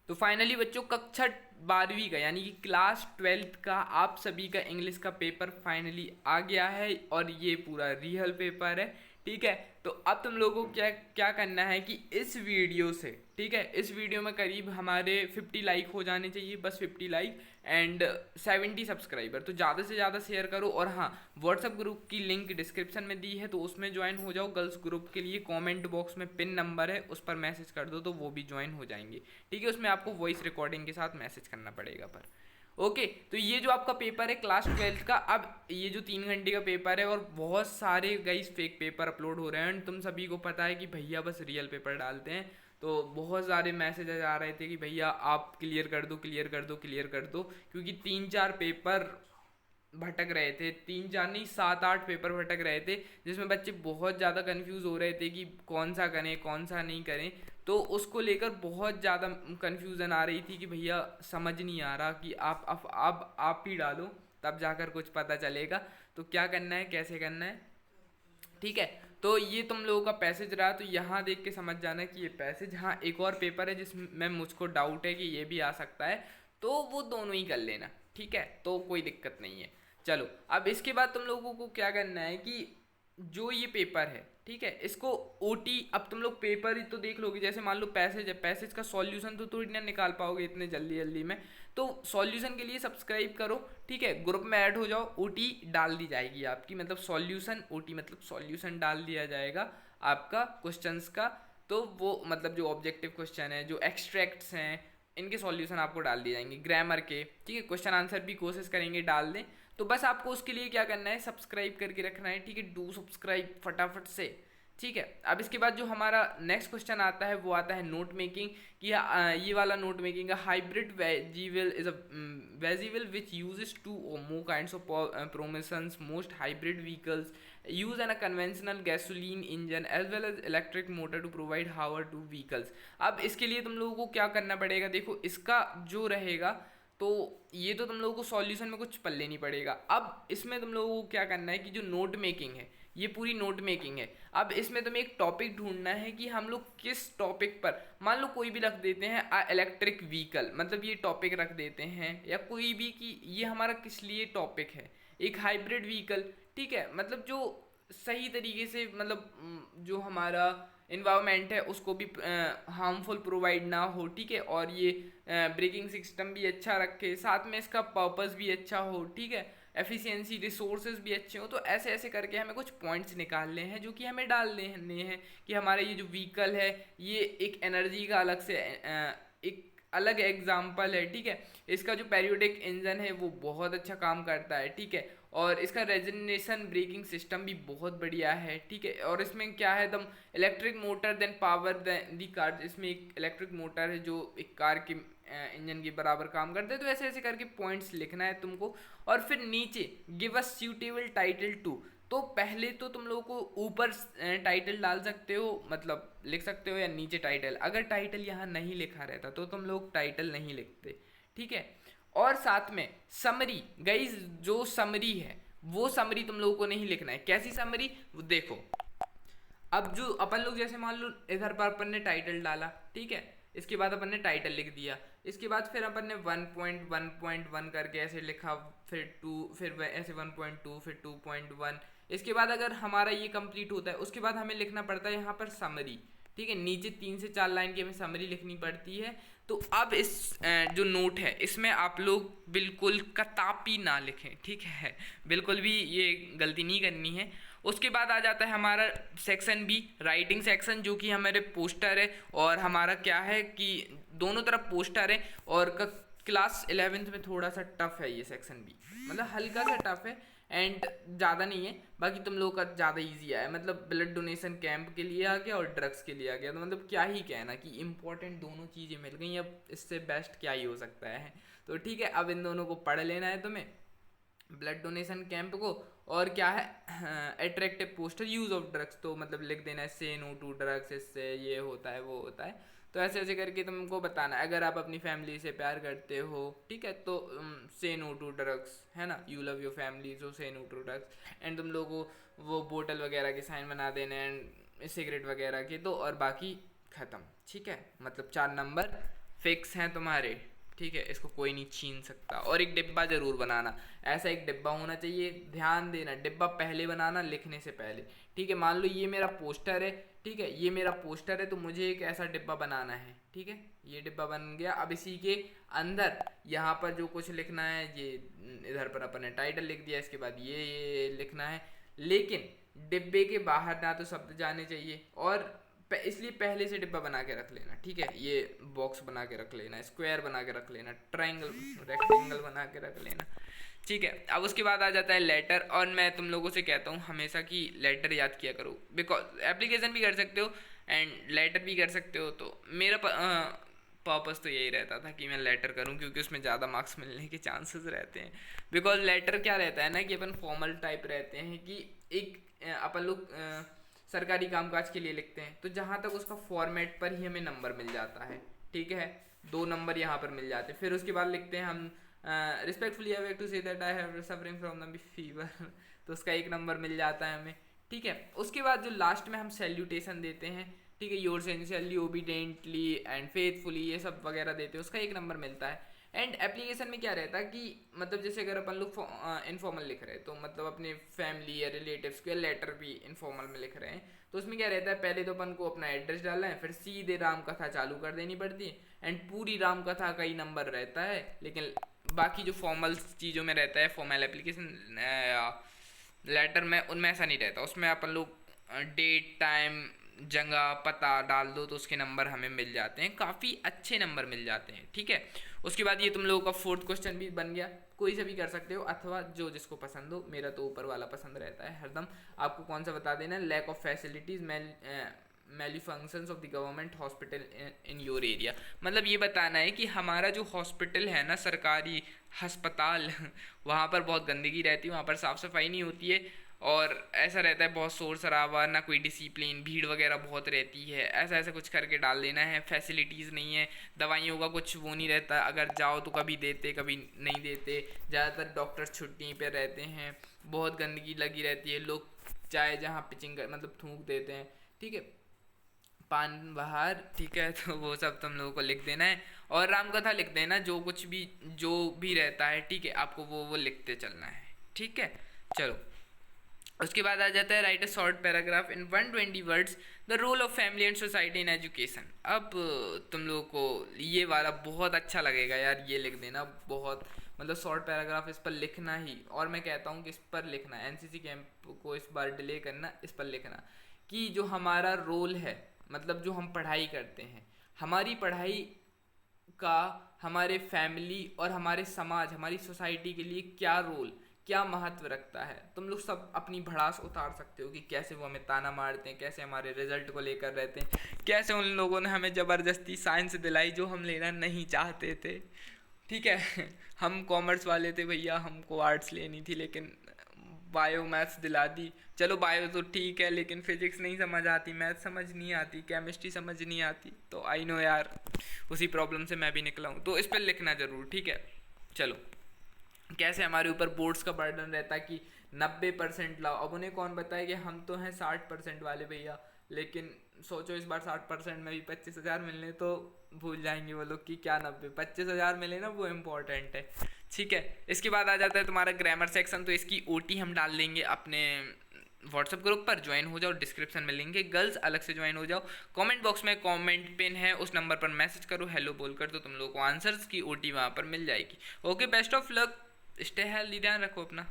तो फाइनली बच्चों कक्षा 12वीं का यानी कि क्लास 12th का आप सभी का इंग्लिश का पेपर फाइनली आ गया है और ये पूरा रियल पेपर है। ठीक है, तो अब तुम लोगों को क्या क्या करना है कि इस वीडियो से, ठीक है, इस वीडियो में करीब हमारे 50 लाइक हो जाने चाहिए, बस 50 लाइक एंड 70 सब्सक्राइबर। तो ज़्यादा से ज़्यादा शेयर करो और हाँ, व्हाट्सअप ग्रुप की लिंक डिस्क्रिप्शन में दी है तो उसमें ज्वाइन हो जाओ। गर्ल्स ग्रुप के लिए कमेंट बॉक्स में पिन नंबर है, उस पर मैसेज कर दो तो वो भी ज्वाइन हो जाएंगे। ठीक है, उसमें आपको वॉइस रिकॉर्डिंग के साथ मैसेज करना पड़ेगा पर ओके। तो ये जो आपका पेपर है क्लास 12th का, अब ये जो 3 घंटे का पेपर है और बहुत सारे गाइस फेक पेपर अपलोड हो रहे हैं। तुम सभी को पता है कि भैया बस रियल पेपर डालते हैं, तो बहुत सारे मैसेजेस आ रहे थे कि भैया आप क्लियर कर दो, क्लियर कर दो, क्लियर कर दो, क्योंकि 3-4 पेपर भटक रहे थे, 3-4 नहीं 7-8 पेपर भटक रहे थे, जिसमें बच्चे बहुत ज़्यादा कंफ्यूज हो रहे थे कि कौन सा करें कौन सा नहीं करें। तो उसको लेकर बहुत ज़्यादा कंफ्यूजन आ रही थी कि भैया समझ नहीं आ रहा कि आप ही डालो तब जाकर कुछ पता चलेगा। तो क्या करना है, कैसे करना है, ठीक है। तो ये तुम लोगों का पैसेज रहा, तो यहाँ देख के समझ जाना कि ये पैसेज, हाँ एक और पेपर है जिसमें मुझको डाउट है कि ये भी आ सकता है, तो वो दोनों ही कर लेना, ठीक है, तो कोई दिक्कत नहीं है। चलो अब इसके बाद तुम लोगों को क्या करना है कि जो ये पेपर है, ठीक है, इसको ओटी, अब तुम लोग पेपर ही तो देख लोगे, जैसे मान लो पैसेज है, पैसेज का सॉल्यूशन तो थोड़ी ना निकाल पाओगे इतने जल्दी जल्दी में। तो सॉल्यूशन के लिए सब्सक्राइब करो, ठीक है, ग्रुप में ऐड हो जाओ, ओटी डाल दी जाएगी आपकी, मतलब सॉल्यूशन, ओटी मतलब सॉल्यूशन डाल दिया जाएगा आपका क्वेश्चंस का। तो वो मतलब जो ऑब्जेक्टिव क्वेश्चन है, जो एक्सट्रैक्ट्स हैं, इनके सॉल्यूशन आपको डाल दिए जाएंगे, ग्रामर के, ठीक है, क्वेश्चन आंसर भी कोशिश करेंगे डाल दें। तो बस आपको उसके लिए क्या करना है, सब्सक्राइब करके रखना है, ठीक है, डू सब्सक्राइब फटाफट से, ठीक है। अब इसके बाद जो हमारा नेक्स्ट क्वेश्चन आता है वो आता है नोट मेकिंग, कि ये वाला note making, hybrid vegetable is a vegetable which uses two more kinds of promotions most hybrid vehicles use an a conventional gasoline engine as well as electric motor to provide power to vehicles। अब इसके लिए तुम लोगों को क्या करना पड़ेगा, देखो इसका जो रहेगा, तो ये तो तुम लोगों को सॉल्यूशन में कुछ पढ़ लेनी पड़ेगा। अब इसमें तुम लोगों को क्या करना है कि जो नोट मेकिंग है, ये पूरी नोट मेकिंग है। अब इसमें तुम्हें एक टॉपिक ढूंढना है कि हम लोग किस टॉपिक पर, मान लो कोई भी रख देते हैं इलेक्ट्रिक व्हीकल, मतलब ये टॉपिक रख देते हैं, या कोई भी कि ये हमारा किस लिए टॉपिक है, एक हाइब्रिड व्हीकल, ठीक है, मतलब जो सही तरीके से, मतलब जो हमारा इन्वायरमेंट है उसको भी हार्मफुल प्रोवाइड ना हो, ठीक है, और ये ब्रेकिंग सिस्टम भी अच्छा रखे, साथ में इसका पर्पस भी अच्छा हो, ठीक है, एफिशिएंसी रिसोर्सेज भी अच्छे हो। तो ऐसे ऐसे करके हमें कुछ पॉइंट्स निकालने हैं जो कि हमें डालने हैं कि हमारे ये जो व्हीकल है ये एक एनर्जी का अलग से एक अलग एग्जाम्पल है, ठीक है, इसका जो पेरियोडिक इंजन है वो बहुत अच्छा काम करता है, ठीक है, और इसका रेजोनेशन ब्रेकिंग सिस्टम भी बहुत बढ़िया है, ठीक है, और इसमें क्या है, दम इलेक्ट्रिक मोटर देन पावर दी कार, इसमें एक इलेक्ट्रिक मोटर है जो एक कार के इंजन के बराबर काम करते हैं। तो ऐसे ऐसे करके पॉइंट्स लिखना है तुमको, और फिर नीचे give a suitable title to. तो पहले तो तुम लोगों को ऊपर टाइटल डाल सकते हो, मतलब लिख सकते हो, या नीचे टाइटल, अगर टाइटल यहाँ नहीं लिखा रहता तो तुम लोग टाइटल नहीं लिखते, ठीक है। और साथ में समरी, गाइस जो समरी है वो समरी तुम लोगों को नहीं लिखना है। कैसी समरी, वो देखो, अब जो अपन लोग जैसे मान लो इधर पर अपन ने टाइटल डाला, ठीक है, इसके बाद अपन ने टाइटल लिख दिया, इसके बाद फिर अपन ने 1.1.1 करके ऐसे लिखा, फिर 2, फिर ऐसे 1.2, फिर 2.1, इसके बाद अगर हमारा ये कंप्लीट होता है उसके बाद हमें लिखना पड़ता है यहाँ पर समरी, ठीक है, नीचे 3 से 4 लाइन की हमें समरी लिखनी पड़ती है। तो अब इस जो नोट है इसमें आप लोग बिल्कुल कतापी ना लिखें, ठीक है, बिल्कुल भी ये गलती नहीं करनी है। उसके बाद आ जाता है हमारा सेक्शन बी, राइटिंग सेक्शन, जो कि हमारे पोस्टर है, और हमारा क्या है कि दोनों तरफ पोस्टर है, और क्लास 11th में थोड़ा सा टफ है ये सेक्शन बी, मतलब हल्का सा टफ है एंड ज़्यादा नहीं है, बाकी तुम लोगों का ज़्यादा इजी आया, मतलब ब्लड डोनेशन कैंप के लिए आ गया और ड्रग्स के लिए आ गया, तो मतलब क्या ही कहना कि इंपॉर्टेंट दोनों चीज़ें मिल गई, अब इससे बेस्ट क्या ही हो सकता है। तो ठीक है, अब इन दोनों को पढ़ लेना है तुम्हें, ब्लड डोनेशन कैंप को, और क्या है attractive poster use of drugs, तो मतलब लिख देना है से नो टू ड्रग्स, इससे ये होता है वो होता है। तो ऐसे ऐसे करके तुमको बताना है, अगर आप अपनी फैमिली से प्यार करते हो, ठीक है, तो से नो टू ड्रग्स, है ना, you love your family so से नो टू ड्रग्स, एंड तुम लोगों को वो बोतल वगैरह के साइन बना देने एंड सिगरेट वगैरह के, तो और बाकी ख़त्म, ठीक है, मतलब 4 नंबर फिक्स हैं तुम्हारे, ठीक है, इसको कोई नहीं छीन सकता। और एक डिब्बा जरूर बनाना, ऐसा एक डिब्बा होना चाहिए, ध्यान देना, डिब्बा पहले बनाना लिखने से पहले, ठीक है। मान लो ये मेरा पोस्टर है, ठीक है, ये मेरा पोस्टर है, तो मुझे एक ऐसा डिब्बा बनाना है, ठीक है। ये डिब्बा बन गया। अब इसी के अंदर यहाँ पर जो कुछ लिखना है, ये इधर पर अपन ने टाइटल लिख दिया, इसके बाद ये लिखना है, लेकिन डिब्बे के बाहर ना तो शब्द जाने चाहिए, और इसलिए पहले से डिब्बा बना के रख लेना, ठीक है। ये बॉक्स बना के रख लेना, स्क्वायर बना के रख लेना, ट्रायंगल रेक्टेंगल बना के रख लेना, ठीक है। अब उसके बाद आ जाता है लेटर, और मैं तुम लोगों से कहता हूँ हमेशा कि लेटर याद किया करो, बिकॉज एप्लीकेशन भी कर सकते हो एंड लेटर भी कर सकते हो। तो मेरा पर्पस तो यही रहता था कि मैं लेटर करूं, क्योंकि उसमें ज़्यादा मार्क्स मिलने के चांसेस रहते हैं। बिकॉज लेटर क्या रहता है ना कि अपन फॉर्मल टाइप रहते हैं, कि एक अपन लोग सरकारी कामकाज के लिए लिखते हैं, तो जहाँ तक उसका फॉर्मेट पर ही हमें नंबर मिल जाता है, ठीक है, 2 नंबर यहाँ पर मिल जाते हैं। फिर उसके बाद लिखते हैं हम respectfully I have to say that I have suffering from the fever, तो उसका 1 नंबर मिल जाता है हमें, ठीक है। उसके बाद जो लास्ट में हम सैल्यूटेशन देते हैं, ठीक है, your sincerely, obediently and faithfully, ये सब वगैरह देते हैं, उसका 1 नंबर मिलता है। एंड एप्लीकेशन में क्या रहता है कि मतलब जैसे अगर अपन लोग इनफॉर्मल लिख रहे हैं, तो मतलब अपने फैमिली या रिलेटिव्स के लेटर भी इनफॉर्मल में लिख रहे हैं, तो उसमें क्या रहता है, पहले तो अपन को अपना एड्रेस डालना है, फिर सीधे राम कथा चालू कर देनी पड़ती है, एंड पूरी राम कथा का ही नंबर रहता है। लेकिन बाकी जो फॉर्मल चीज़ों में रहता है, फॉर्मल एप्लीकेशन लेटर में, उनमें ऐसा नहीं रहता। उसमें अपन लोग डेट, टाइम, जगह, पता डाल दो तो उसके नंबर हमें मिल जाते हैं, काफ़ी अच्छे नंबर मिल जाते हैं, ठीक है। उसके बाद ये तुम लोगों का 4th क्वेश्चन भी बन गया, कोई से भी कर सकते हो, अथवा जो जिसको पसंद हो। मेरा तो ऊपर वाला पसंद रहता है हरदम। आपको कौन सा बता देना, lack of facilities, malfunctions of the government hospital in your area, मतलब ये बताना है कि हमारा जो हॉस्पिटल है ना, सरकारी अस्पताल वहाँ पर बहुत गंदगी रहती है, वहाँ पर साफ़ सफाई नहीं होती है, और ऐसा रहता है बहुत शोर शराबा, ना कोई डिसिप्लिन, भीड़ वगैरह बहुत रहती है, ऐसा ऐसा कुछ करके डाल देना है। फैसिलिटीज़ नहीं है, दवाइयों का कुछ वो नहीं रहता, अगर जाओ तो कभी देते कभी नहीं देते, ज़्यादातर डॉक्टर्स छुट्टी पे रहते हैं, बहुत गंदगी लगी रहती है, लोग चाय जहाँ पिचिंग मतलब थूक देते हैं, ठीक है, पान बाहर, ठीक है। तो वो सब तुम लोगों को लिख देना है, और रामकथा लिख देना, जो भी रहता है, ठीक है, आपको वो लिखते चलना है, ठीक है। चलो, उसके बाद आ जाता है write a short paragraph in 120 words the role of family and society in education. अब तुम लोगों को ये वाला बहुत अच्छा लगेगा यार, ये लिख देना, बहुत मतलब शॉर्ट पैराग्राफ इस पर लिखना ही, और मैं कहता हूँ कि इस पर लिखना, एनसीसी कैंप को इस बार डिले करना, इस पर लिखना कि जो हमारा रोल है, मतलब जो हम पढ़ाई करते हैं, हमारी पढ़ाई का हमारे फैमिली और हमारे समाज, हमारी सोसाइटी के लिए क्या रोल, क्या महत्व रखता है। तुम लोग सब अपनी भड़ास उतार सकते हो कि कैसे वो हमें ताना मारते हैं, कैसे हमारे रिजल्ट को लेकर रहते हैं, कैसे उन लोगों ने हमें ज़बरदस्ती साइंस दिलाई जो हम लेना नहीं चाहते थे, ठीक है। हम कॉमर्स वाले थे भैया, हमको आर्ट्स लेनी थी, लेकिन बायो मैथ्स दिला दी। चलो बायो तो ठीक है, लेकिन फिजिक्स नहीं समझ आती, मैथ समझ नहीं आती, केमिस्ट्री समझ नहीं आती, तो आई नो यार, उसी प्रॉब्लम से मैं भी निकला हूँ। तो इस पर लिखना ज़रूर, ठीक है। चलो, कैसे हमारे ऊपर बोर्ड्स का बर्डन रहता है कि 90% लाओ। अब उन्हें कौन बताए कि हम तो हैं 60% वाले भैया, लेकिन सोचो इस बार 60% में भी 25,000 मिलने, तो भूल जाएंगे वो लोग कि क्या 90, 25,000 मिले ना, वो इम्पोर्टेंट है, ठीक है। इसके बाद आ जाता है तुम्हारा ग्रामर सेक्शन, तो इसकी ओटी हम डाल देंगे अपने व्हाट्सएप ग्रुप पर, ज्वाइन हो जाओ, डिस्क्रिप्शन में लिंक है, गर्ल्स अलग से ज्वाइन हो जाओ, कमेंट बॉक्स में कमेंट पिन है, उस नंबर पर मैसेज करो हेलो बोलकर, तो तुम लोगों को आंसर्स की ओटी वहाँ पर मिल जाएगी। Okay, best of luck, stay healthy, ध्यान रखो अपना।